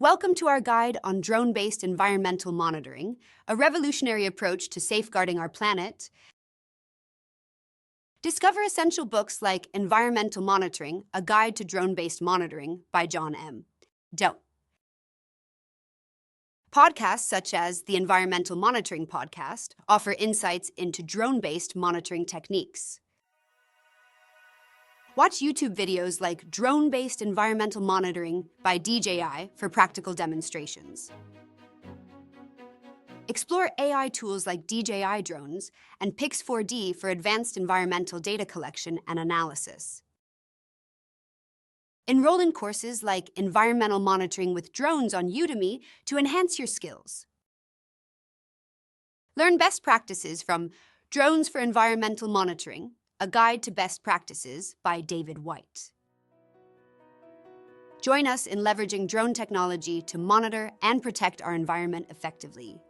Welcome to our guide on drone-based environmental monitoring, a revolutionary approach to safeguarding our planet. Discover essential books like Environmental Monitoring, A Guide to Drone-Based Monitoring by John M. Doe. Podcasts such as the Environmental Monitoring Podcast offer insights into drone-based monitoring techniques. Watch YouTube videos like Drone-Based Environmental Monitoring by DJI for practical demonstrations. Explore AI tools like DJI drones and Pix4D for advanced environmental data collection and analysis. Enroll in courses like Environmental Monitoring with Drones on Udemy to enhance your skills. Learn best practices from Drones for Environmental Monitoring, A Guide to Best Practices by David White. Join us in leveraging drone technology to monitor and protect our environment effectively.